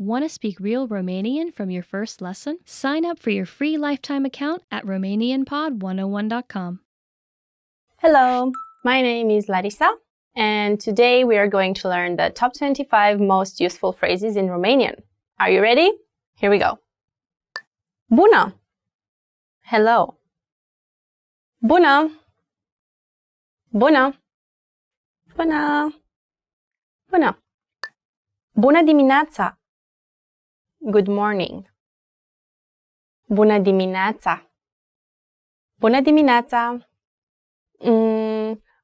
Want to speak real Romanian from your first lesson? Sign up for your free lifetime account at RomanianPod101.com. Hello, my name is Larisa, and today we are going to learn the top 25 most useful phrases in Romanian. Are you ready? Here we go. Bună! Hello. Bună! Bună! Bună! Bună! Bună dimineața! Good morning. Bună dimineața! Bună dimineața!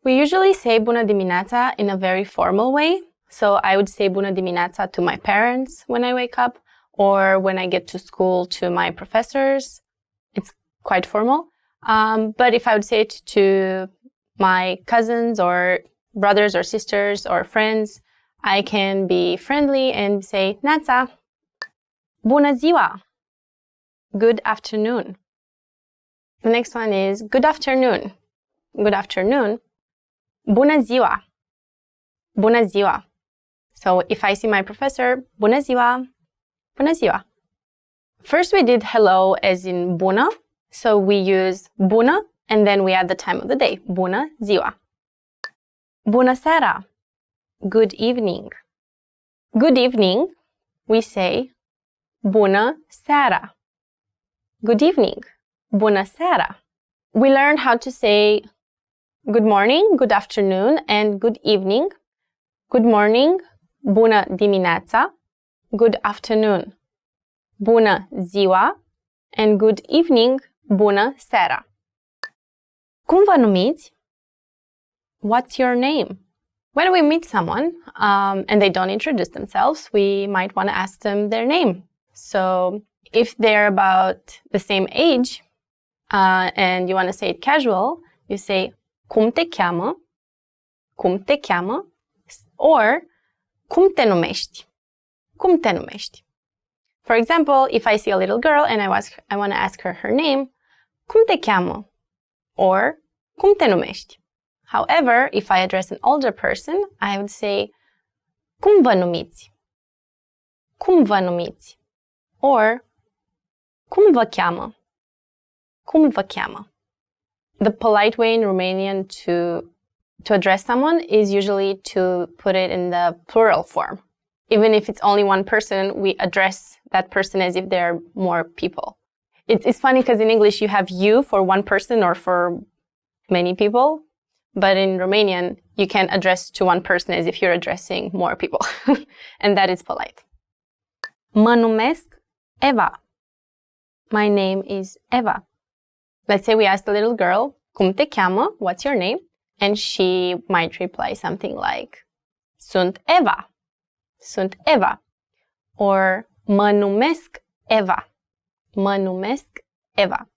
We usually say bună dimineața in a very formal way. So I would say bună dimineața to my parents when I wake up, or when I get to school to my professors. It's quite formal. But if I would say it to my cousins or brothers or sisters or friends, I can be friendly and say neața. Bună ziua! Good afternoon. The next one is good afternoon. Good afternoon. Bună ziua! Bună ziua! So if I see my professor, bună ziua! Bună ziua! First we did hello as in bună. So we use bună and then we add the time of the day. Bună ziua! Bună seara! Good evening. Good evening, we say bună seara. Good evening. Bună seara. We learned how to say good morning, good afternoon, and good evening. Good morning, bună dimineața. Good afternoon, bună ziua. And good evening, bună seara. Cum vă numiți? What's your name? When we meet someone and they don't introduce themselves, we might want to ask them their name. So if they're about the same age and you want to say it casual, you say cum te cheamă? Cum te cheamă? Or cum te numești? Cum te numești? For example, if I see a little girl and I want to ask her name, cum te cheamă? Or cum te numești? However, if I address an older person, I would say cum vă numiți? Cum vă numiți? Or cum vă cheamă? Cum vă cheamă? The polite way in Romanian to address someone is usually to put it in the plural form. Even if it's only one person, we address that person as if there are more people. It's funny because in English you have you for one person or for many people, but in Romanian you can address to one person as if you're addressing more people. And that is polite. Mă numesc Eva. My name is Eva. Let's say we asked a little girl, cum te cheamă? What's your name? And she might reply something like, sunt Eva. Sunt Eva. Or mă numesc Eva. Mă numesc Eva.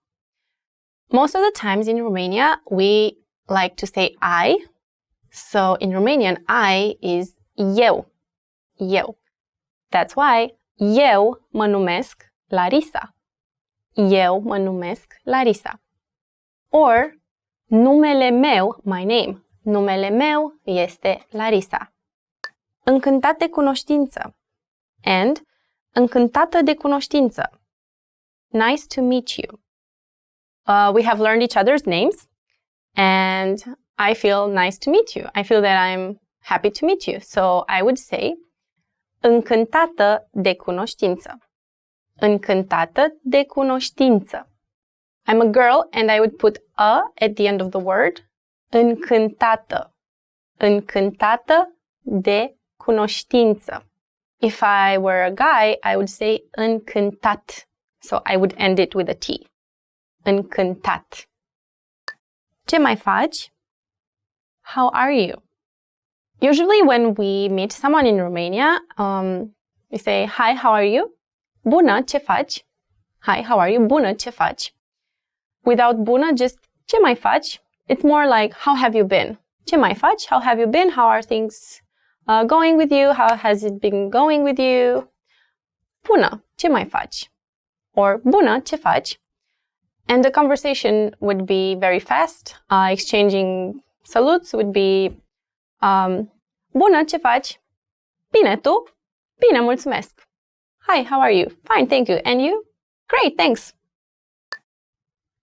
Most of the times in Romania, we like to say I. So in Romanian, I is eu. Eu. That's why eu mă numesc Larisa. Eu mă numesc Larisa. Or numele meu, my name. Numele meu este Larisa. Încântat de cunoștință. And încântată de cunoștință. Nice to meet you. We have learned each other's names, and I feel nice to meet you. I feel that I'm happy to meet you. So I would say încântată de cunoștință. Încântată de cunoștință. I'm a girl and I would put a at the end of the word. Încântată. Încântată de cunoștință. If I were a guy, I would say încântat. So I would end it with a T. Încântat. Ce mai faci? How are you? Usually when we meet someone in Romania, we say, hi, how are you? Bună, ce faci? Hi, how are you? Bună, ce faci? Without bună, just ce mai faci? It's more like, how have you been? Ce mai faci? How have you been? How are things going with you? How has it been going with you? Bună, ce mai faci? Or bună, ce faci? And the conversation would be very fast. Exchanging salutes would be bună, ce faci? Bine, tu? Bine, mulțumesc. Hi, how are you? Fine, thank you. And you? Great, thanks.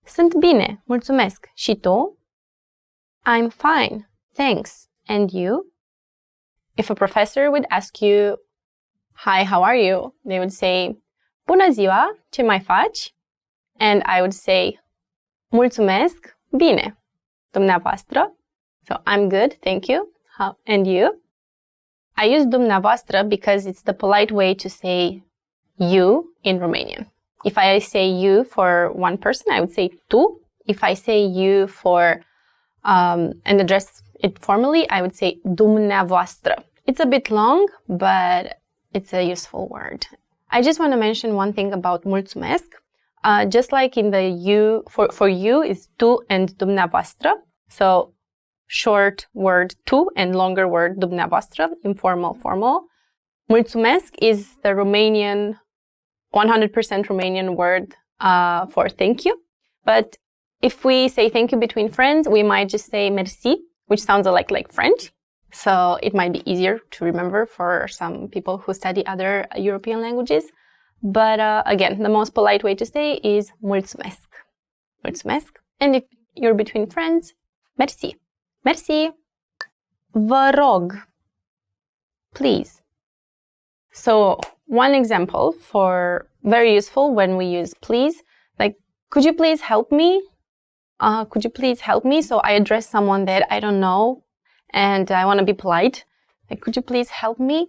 Sunt bine, mulțumesc. Și tu? I'm fine, thanks. And you? If a professor would ask you, hi, how are you? They would say, bună ziua, ce mai faci? And I would say, mulțumesc, bine. Dumneavoastră? So I'm good, thank you. How, and you? I use dumneavoastră because it's the polite way to say you in Romanian. If I say you for one person, I would say tu. If I say you for and address it formally, I would say dumneavoastră. It's a bit long, but it's a useful word. I just want to mention one thing about mulțumesc. Just like in the you, for you is tu and dumneavoastră. So short word tu and longer word dumneavoastră, informal, formal. Mulțumesc is the Romanian, 100% Romanian word for thank you. But if we say thank you between friends, we might just say merci, which sounds like French. So it might be easier to remember for some people who study other European languages. But again, the most polite way to say is mulțumesc. Mulțumesc. And if you're between friends, merci. Merci. Vă rog. Please. So one example for very useful when we use please, like, could you please help me? Could you please help me? So I address someone that I don't know and I want to be polite. Like, could you please help me?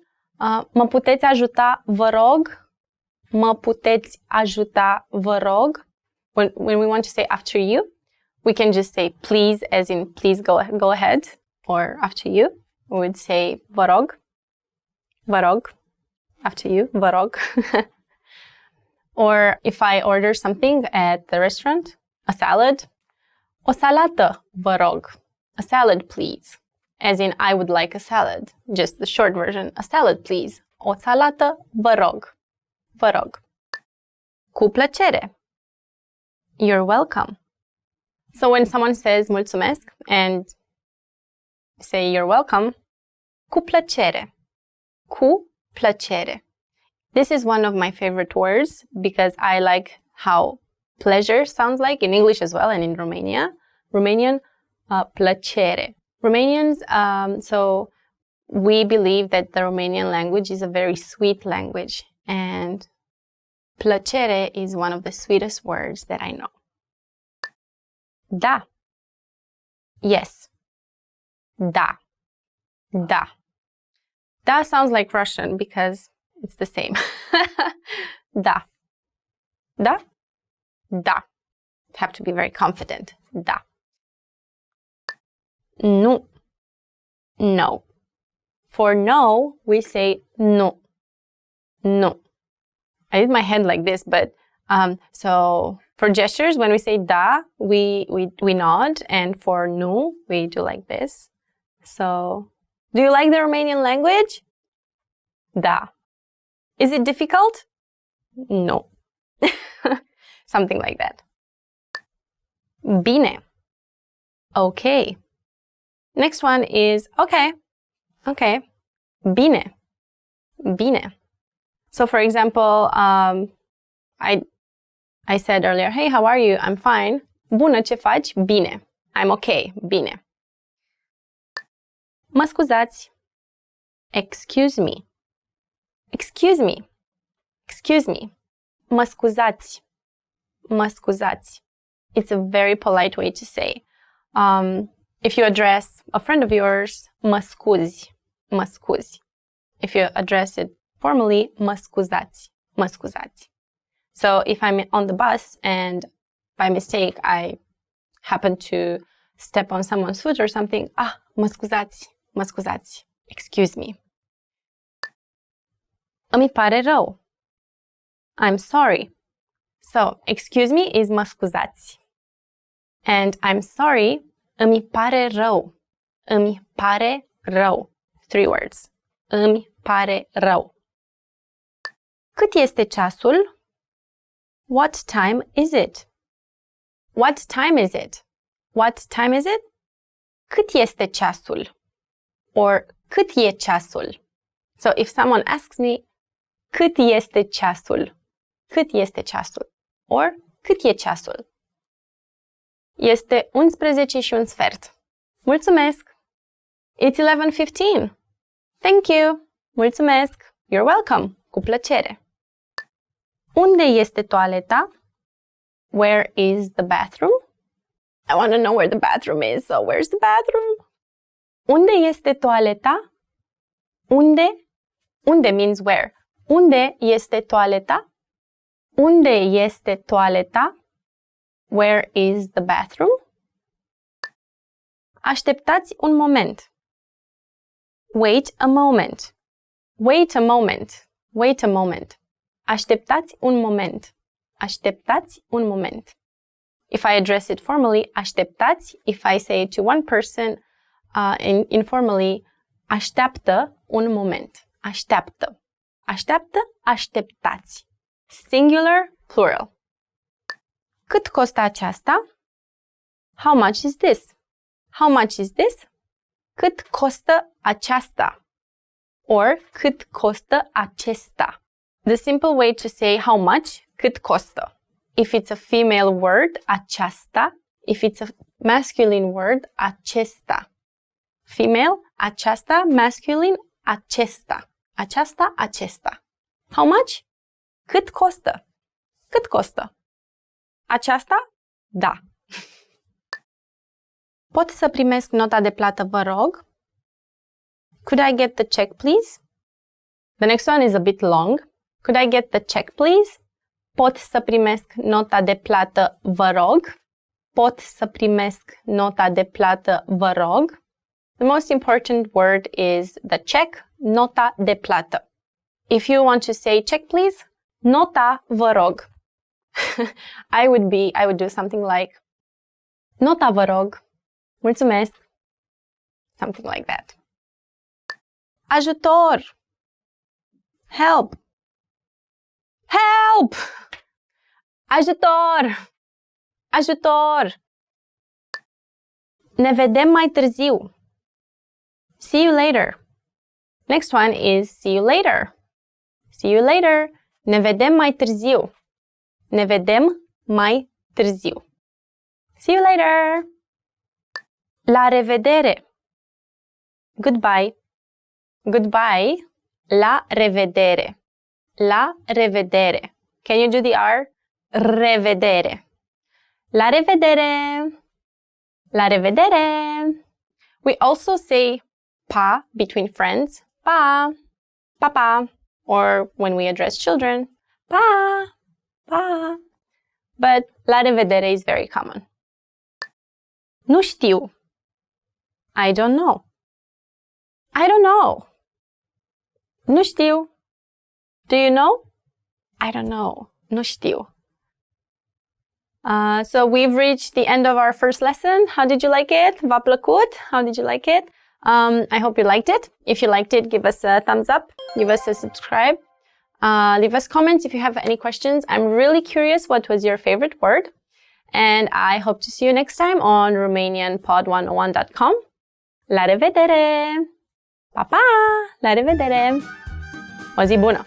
Mă puteți ajuta, vă rog? Mă puteți ajuta, vă rog? When we want to say after you, we can just say please, as in please go ahead. Or after you, we would say vă rog. Vă rog. After you, vă rog. Or if I order something at the restaurant, a salad, o salată, vă rog. A salad, please. As in, I would like a salad. Just the short version, a salad, please. O salată, vă rog. Vă rog. Cu plăcere. You're welcome. So when someone says mulțumesc and say you're welcome, cu plăcere. Cu plăcere. This is one of my favorite words because I like how pleasure sounds like in English as well and in Romanian, plăcere. Romanians, so we believe that the Romanian language is a very sweet language and plăcere is one of the sweetest words that I know. Da. Yes. Da. Da. Da sounds like Russian because it's the same. Da. Da. Da. Have to be very confident. Da. Nu. No. For no, we say nu. Nu. I did my hand like this, but so for gestures, when we say da, we nod, and for nu, we do like this. So, do you like the Romanian language? Da. Is it difficult? No. Something like that. Bine. Okay. Next one is okay. Okay. Bine. Bine. So for example, I said earlier, hey, how are you? I'm fine. Bună, ce faci? Bine. I'm okay. Bine. Mă scuzați. Excuse me. Excuse me. Excuse me. Mă scuzați. Mă scuzați. It's a very polite way to say. If you address a friend of yours, mă scuzi. Mă scuzi. If you address it formally, mă scuzați. Mă scuzați. So if I'm on the bus and by mistake I happen to step on someone's foot or something, mă scuzați. Mă scuzați. Excuse me. Îmi pare rău. I'm sorry. So, excuse me is mă scuzați. And I'm sorry, îmi pare rău. Îmi pare rău. 3 words. Îmi pare rău. Cât este ceasul? What time is it? What time is it? What time is it? Cât este ceasul? Or cât e ceasul? So if someone asks me, cât este ceasul? Cât este ceasul? Or, cât e ceasul? Este 11 și un sfert. Mulțumesc! It's 11:15. Thank you! Mulțumesc! You're welcome! Cu plăcere! Unde este toaleta? Where is the bathroom? I want to know where the bathroom is, so where's the bathroom? Unde este toaleta? Unde? Unde means where. Unde este toaleta? Unde este toaleta? Where is the bathroom? Așteptați un moment. Wait a moment. Wait a moment. Wait a moment. Așteptați un moment. Așteptați un moment. If I address it formally, așteptați. If I say it to one person informally, așteaptă un moment. Așteaptă. Așteaptă, așteptați. Singular, plural. Cât costă aceasta? How much is this? How much is this? Cât costă aceasta? Or cât costă acesta? The simple way to say how much, cât costă. If it's a female word, aceasta. If it's a masculine word, acesta. Female, aceasta. Masculine, acesta. Aceasta, acesta. How much? Cât costă? Cât costă? Aceasta? Da. Pot să primesc nota de plată, vă rog? Could I get the check, please? The next one is a bit long. Could I get the check, please? Pot să primesc nota de plată, vă rog? Pot să primesc nota de plată, vă rog? The most important word is the check, nota de plată. If you want to say check, please, nota, vă rog. I would do something like nota, vă rog. Mulțumesc. Something like that. Ajutor. Help. Help! Ajutor! Ajutor! Ne vedem mai târziu. See you later. Next one is see you later. See you later. Ne vedem mai târziu. Ne vedem mai târziu. See you later. La revedere. Goodbye. Goodbye. La revedere. La revedere. Can you do the R? Revedere. La revedere. La revedere. We also say pa between friends. Pa. Papa. Or when we address children. Pa. Pa. But la revedere is very common. Nu știu. I don't know. I don't know. Nu știu. Do you know? I don't know. Nu știu. So we've reached the end of our first lesson. How did you like it? V-a plăcut? How did you like it? I hope you liked it. If you liked it, give us a thumbs up. Give us a subscribe. Leave us comments if you have any questions. I'm really curious what was your favorite word. And I hope to see you next time on RomanianPod101.com. La revedere! Pa, pa! La revedere! O zi bună!